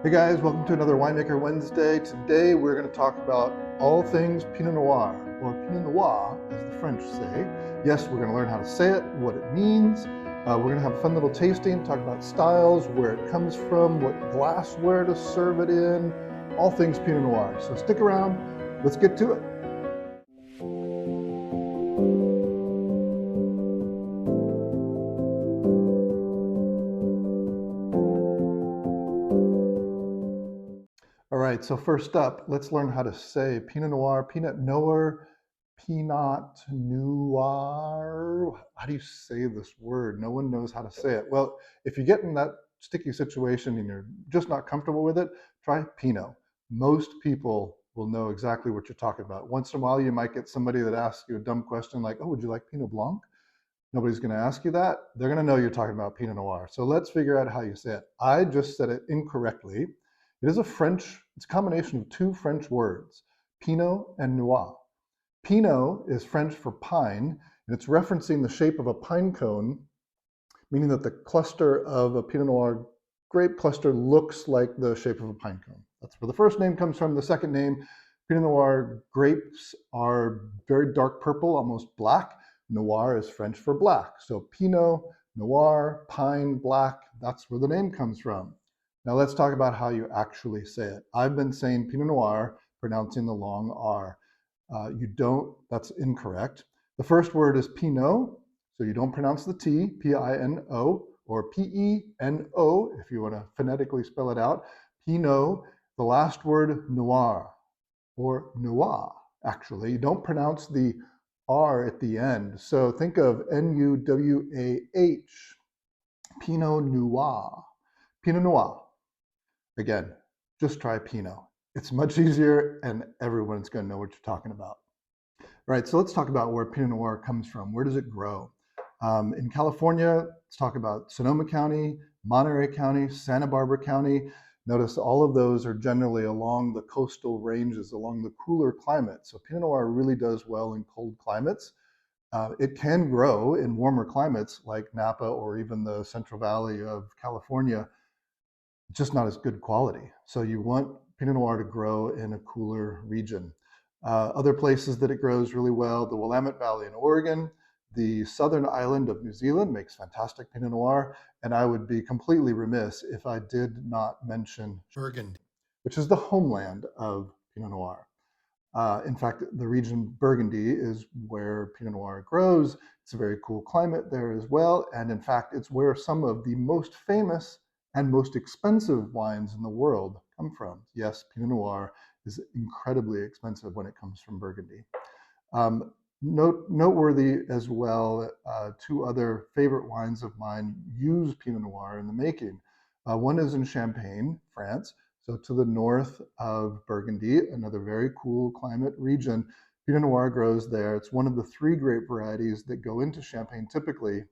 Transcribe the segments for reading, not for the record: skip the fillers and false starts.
Hey guys, welcome to another Winemaker Wednesday. Today we're going to talk about all things Pinot Noir, or Pinot Noir as the French say. Yes, we're going to learn how to say it, what it means. We're going to have a fun little tasting, talk about styles, where it comes from, what glassware to serve it in, all things Pinot Noir. So stick around, let's get to it. All right, so first up, let's learn how to say Pinot Noir, Pinot Noir, Pinot Noir. How do you say this word? No one knows how to say it. Well, if you get in that sticky situation and you're just not comfortable with it, try Pinot. Most people will know exactly what you're talking about. Once in a while, you might get somebody that asks you a dumb question like, oh, would you like Pinot Blanc? Nobody's going to ask you that. They're going to know you're talking about Pinot Noir. So let's figure out how you say it. I just said it incorrectly. It is it's a combination of two French words, Pinot and Noir. Pinot is French for pine, and it's referencing the shape of a pine cone, meaning that the cluster of a Pinot Noir grape cluster looks like the shape of a pine cone. That's where the first name comes from. The second name, Pinot Noir grapes are very dark purple, almost black. Noir is French for black. So Pinot, Noir, pine, black, that's where the name comes from. Now let's talk about how you actually say it. I've been saying Pinot Noir, pronouncing the long R. You don't, that's incorrect. The first word is Pinot, so you don't pronounce the T, P-I-N-O, or P-E-N-O, if you want to phonetically spell it out. Pinot, the last word, Noir, or Noir, actually. You don't pronounce the R at the end. So think of N-U-W-A-H, Pinot Noir. Pinot Noir. Again, just try Pinot. It's much easier and everyone's going to know what you're talking about. All right, so let's talk about where Pinot Noir comes from. Where does it grow? In California, let's talk about Sonoma County, Monterey County, Santa Barbara County. Notice all of those are generally along the coastal ranges, along the cooler climate. So Pinot Noir really does well in cold climates. It can grow in warmer climates like Napa or even the Central Valley of California, just not as good quality. So you want Pinot Noir to grow in a cooler region. Other places that it grows really well, the Willamette Valley in Oregon, the southern island of New Zealand makes fantastic Pinot Noir, and I would be completely remiss if I did not mention Burgundy, which is the homeland of Pinot Noir. In fact, the region Burgundy is where Pinot Noir grows. It's a very cool climate there as well, and in fact, it's where some of the most famous and most expensive wines in the world come from. Yes, Pinot Noir is incredibly expensive when it comes from Burgundy. Noteworthy as well, two other favorite wines of mine use Pinot Noir in the making. One is in Champagne, France, so to the north of Burgundy, another very cool climate region. Pinot Noir grows there. It's one of the three grape varieties that go into Champagne typically.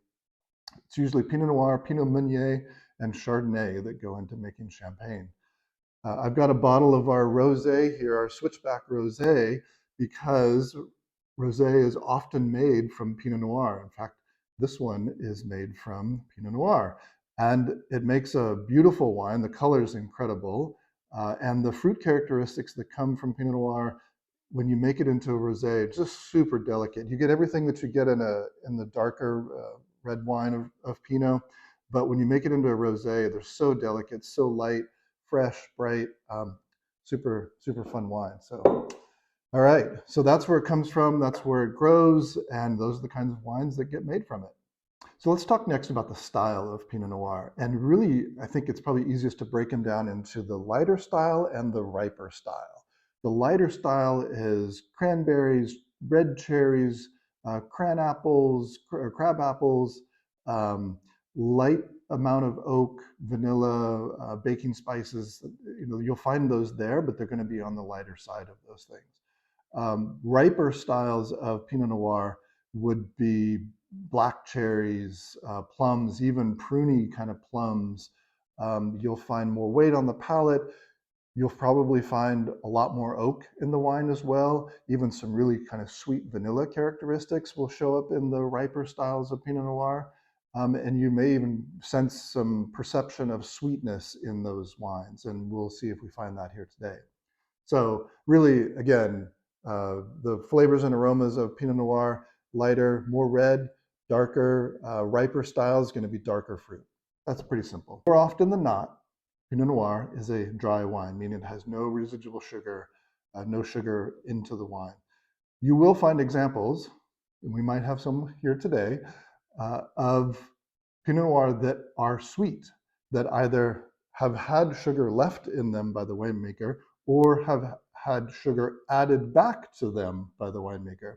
It's usually Pinot Noir, Pinot Meunier, and Chardonnay that go into making Champagne. I've got a bottle of our rosé here, our switchback rosé, because rosé is often made from Pinot Noir. In fact, this one is made from Pinot Noir. And it makes a beautiful wine. The color is incredible. And the fruit characteristics that come from Pinot Noir, when you make it into a rosé, it's just super delicate. You get everything that you get in the darker red wine of Pinot, but when you make it into a rosé, they're so delicate, so light, fresh, bright, super fun wine. So, all right, so that's where it comes from, that's where it grows, and those are the kinds of wines that get made from it. So let's talk next about the style of Pinot Noir. And really, I think it's probably easiest to break them down into the lighter style and the riper style. The lighter style is cranberries, red cherries, crab apples, light amount of oak, vanilla, baking spices. You'll find those there, but they're going to be on the lighter side of those things. Riper styles of Pinot Noir would be black cherries, plums, even pruny kind of plums. You'll find more weight on the palate. You'll probably find a lot more oak in the wine as well. Even some really kind of sweet vanilla characteristics will show up in the riper styles of Pinot Noir. and you may even sense some perception of sweetness in those wines, and we'll see if we find that here today. So really, again, the flavors and aromas of Pinot Noir, lighter, more red, darker, riper style is going to be darker fruit. That's pretty simple. More often than not, Pinot Noir is a dry wine, meaning it has no residual sugar, no sugar into the wine. You will find examples, and we might have some here today, of Pinot Noir that are sweet, that either have had sugar left in them by the winemaker or have had sugar added back to them by the winemaker.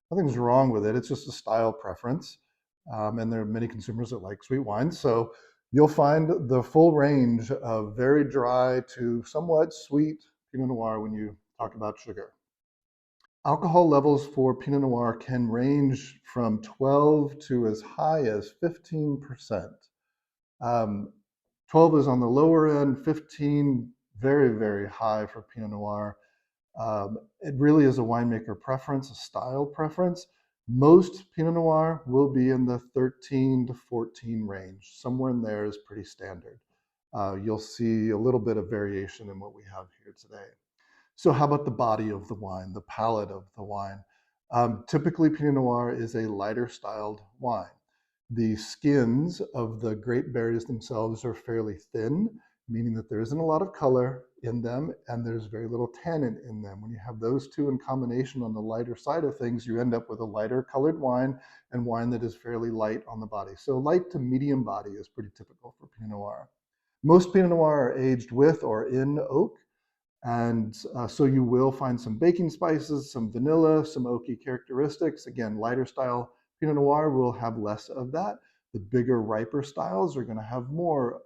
Nothing's wrong with it. It's just a style preference. And there are many consumers that like sweet wines. So you'll find the full range of very dry to somewhat sweet Pinot Noir when you talk about sugar. Alcohol levels for Pinot Noir can range from 12 to as high as 15%. 12 is on the lower end, 15 very, very high for Pinot Noir. It really is a winemaker preference, a style preference. Most Pinot Noir will be in the 13 to 14 range. Somewhere in there is pretty standard. You'll see a little bit of variation in what we have here today. So how about the body of the wine, the palate of the wine? Typically, Pinot Noir is a lighter styled wine. The skins of the grape berries themselves are fairly thin, meaning that there isn't a lot of color in them and there's very little tannin in them. When you have those two in combination on the lighter side of things, you end up with a lighter colored wine and wine that is fairly light on the body. So light to medium body is pretty typical for Pinot Noir. Most Pinot Noir are aged with or in oak. And so you will find some baking spices, some vanilla, some oaky characteristics. Again, lighter style Pinot Noir will have less of that. The bigger, riper styles are going to have more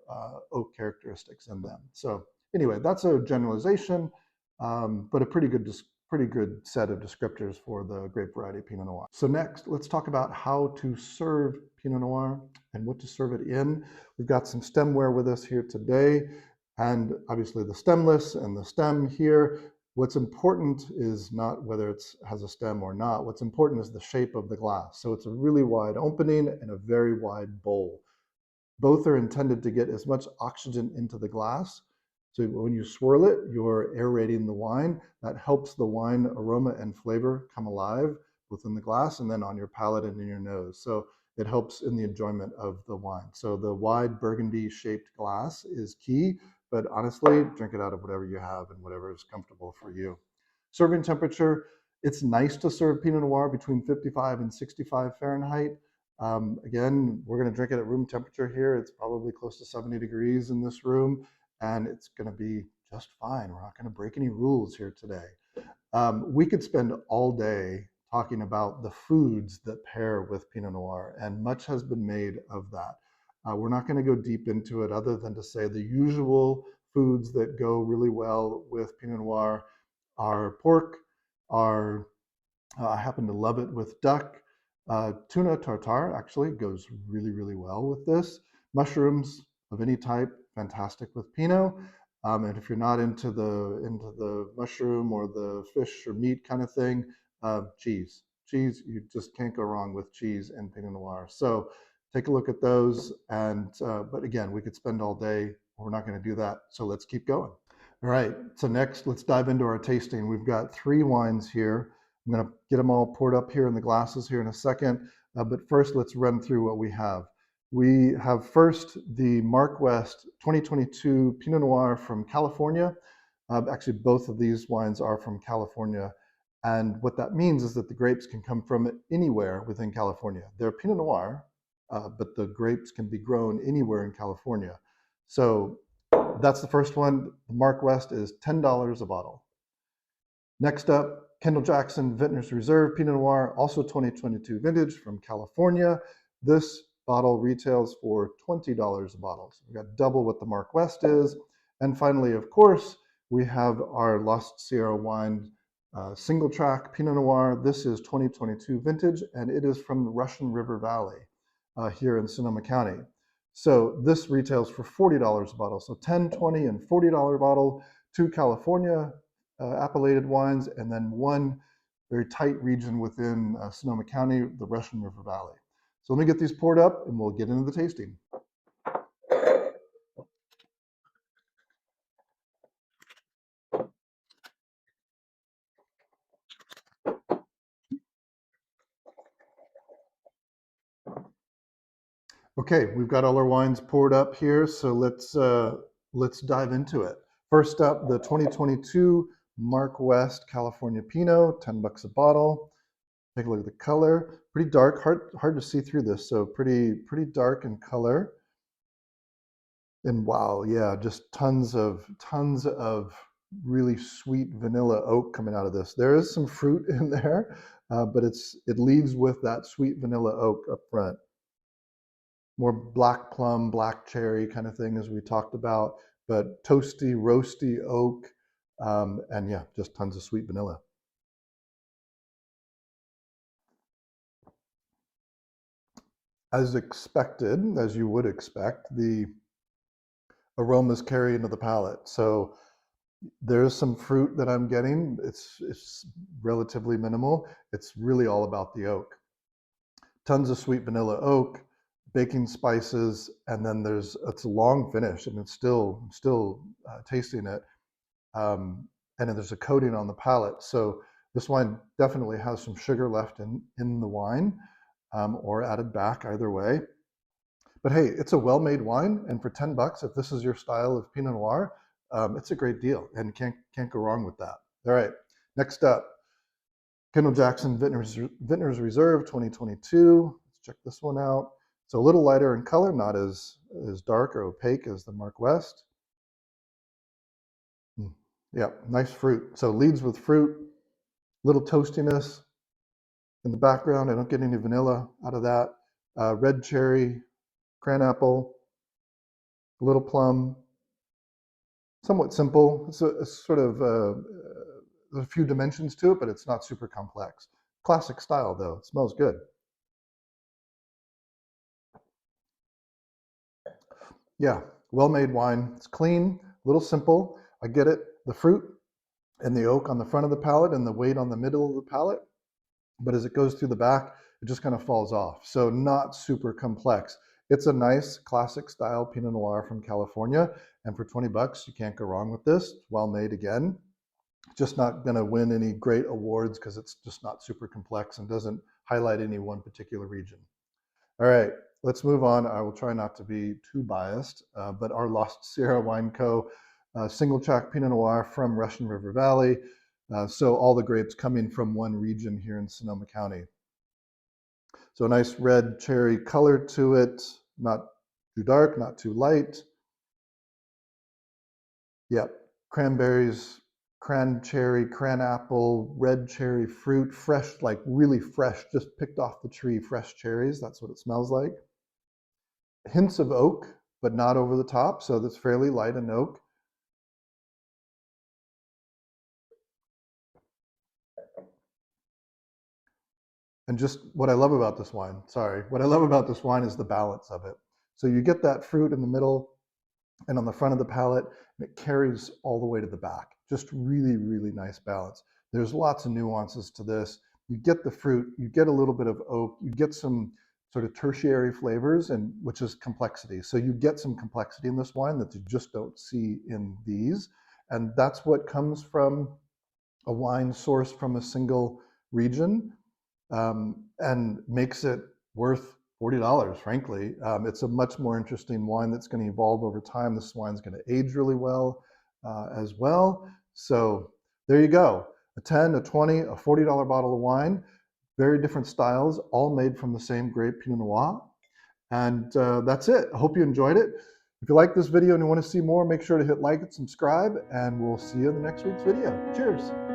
oak characteristics in them. So anyway, that's a generalization, but a pretty good set of descriptors for the grape variety Pinot Noir. So next, let's talk about how to serve Pinot Noir and what to serve it in. We've got some stemware with us here today, and obviously the stemless and the stem here. What's important is not whether it has a stem or not. What's important is the shape of the glass. So it's a really wide opening and a very wide bowl. Both are intended to get as much oxygen into the glass. So when you swirl it, you're aerating the wine. That helps the wine aroma and flavor come alive within the glass and then on your palate and in your nose. So it helps in the enjoyment of the wine. So the wide burgundy shaped glass is key, but honestly, drink it out of whatever you have and whatever is comfortable for you. Serving temperature, it's nice to serve Pinot Noir between 55 and 65 Fahrenheit. Again, we're going to drink it at room temperature here. It's probably close to 70 degrees in this room, and it's going to be just fine. We're not going to break any rules here today. We could spend all day talking about the foods that pair with Pinot Noir, and much has been made of that. We're not going to go deep into it other than to say the usual foods that go really well with Pinot Noir are pork, are I happen to love it with duck. Tuna tartare actually goes really, really well with this. Mushrooms of any type, fantastic with Pinot. And if you're not into the mushroom or the fish or meat kind of thing, cheese. Cheese, you just can't go wrong with cheese and Pinot Noir. So take a look at those. And but again, we could spend all day. We're not going to do that. So let's keep going. All right. So next, let's dive into our tasting. We've got 3 wines here. I'm going to get them all poured up here in the glasses here in a second. But first, let's run through what we have. We have first the Mark West 2022 Pinot Noir from California. Actually, both of these wines are from California. And what that means is that the grapes can come from anywhere within California. They're Pinot Noir, but the grapes can be grown anywhere in California. So that's the first one. The Mark West is $10 a bottle. Next up, Kendall Jackson Vintners Reserve Pinot Noir, also 2022 vintage from California. This bottle retails for $20 a bottle. So we've got double what the Mark West is. And finally, of course, we have our Lost Sierra Wine single track Pinot Noir. This is 2022 vintage, and it is from the Russian River Valley here in Sonoma County. So this retails for $40 a bottle. So $10, $20, and $40 bottle, 2 California appellated wines, and then 1 very tight region within Sonoma County, the Russian River Valley. So let me get these poured up and we'll get into the tasting. Okay, we've got all our wines poured up here, so let's dive into it. First up, the 2022 Mark West California Pinot, $10 a bottle. Take a look at the color. Pretty dark, hard to see through this, so pretty dark in color. And wow, yeah, just tons of really sweet vanilla oak coming out of this. There is some fruit in there, but it leaves with that sweet vanilla oak up front. More black plum, black cherry kind of thing as we talked about, but toasty, roasty oak, and yeah, just tons of sweet vanilla. As expected, as you would expect, the aromas carry into the palate. So there's some fruit that I'm getting. It's relatively minimal. It's really all about the oak. Tons of sweet vanilla oak, baking spices, and then it's a long finish, and it's still tasting it. And then there's a coating on the palate. So this wine definitely has some sugar left in the wine, or added back, either way. But hey, it's a well-made wine, and for $10, if this is your style of Pinot Noir, it's a great deal, and can't go wrong with that. All right, next up, Kendall Jackson Vintners Reserve 2022. Let's check this one out. So a little lighter in color, not as dark or opaque as the Mark West. Yeah, nice fruit. So leads with fruit, little toastiness in the background. I don't get any vanilla out of that. Red cherry, cranapple, a little plum. Somewhat simple. It's sort of there's a few dimensions to it, but it's not super complex. Classic style though. It smells good. Yeah, well-made wine. It's clean, a little simple. I get it. The fruit and the oak on the front of the palate and the weight on the middle of the palate. But as it goes through the back, it just kind of falls off. So not super complex. It's a nice classic style Pinot Noir from California. And for $20, you can't go wrong with this. It's well made again. Just not going to win any great awards because it's just not super complex and doesn't highlight any one particular region. All right, let's move on. I will try not to be too biased, but our Lost Sierra Wine Co. Single track Pinot Noir from Russian River Valley. So all the grapes coming from one region here in Sonoma County. So a nice red cherry color to it, not too dark, not too light. Yep, cranberries, cran cherry, cran apple, red cherry fruit, fresh, like really fresh, just picked off the tree, fresh cherries. That's what it smells like. Hints of oak, but not over the top, so that's fairly light in oak. And just what I love about this wine, sorry, what I love about this wine is the balance of it. So you get that fruit in the middle and on the front of the palate, and it carries all the way to the back. Just really nice balance. There's lots of nuances to this. You get the fruit, you get a little bit of oak, you get some sort of tertiary flavors, and which is complexity. So you get some complexity in this wine that you just don't see in these. And that's what comes from a wine sourced from a single region, and makes it worth $40, frankly. It's a much more interesting wine that's going to evolve over time. This wine's going to age really well as well. So there you go. A 10, a 20, a $40 bottle of wine, very different styles, all made from the same grape Pinot Noir. And that's it. I hope you enjoyed it. If you like this video and you want to see more, make sure to hit like and subscribe, and we'll see you in the next week's video. Cheers.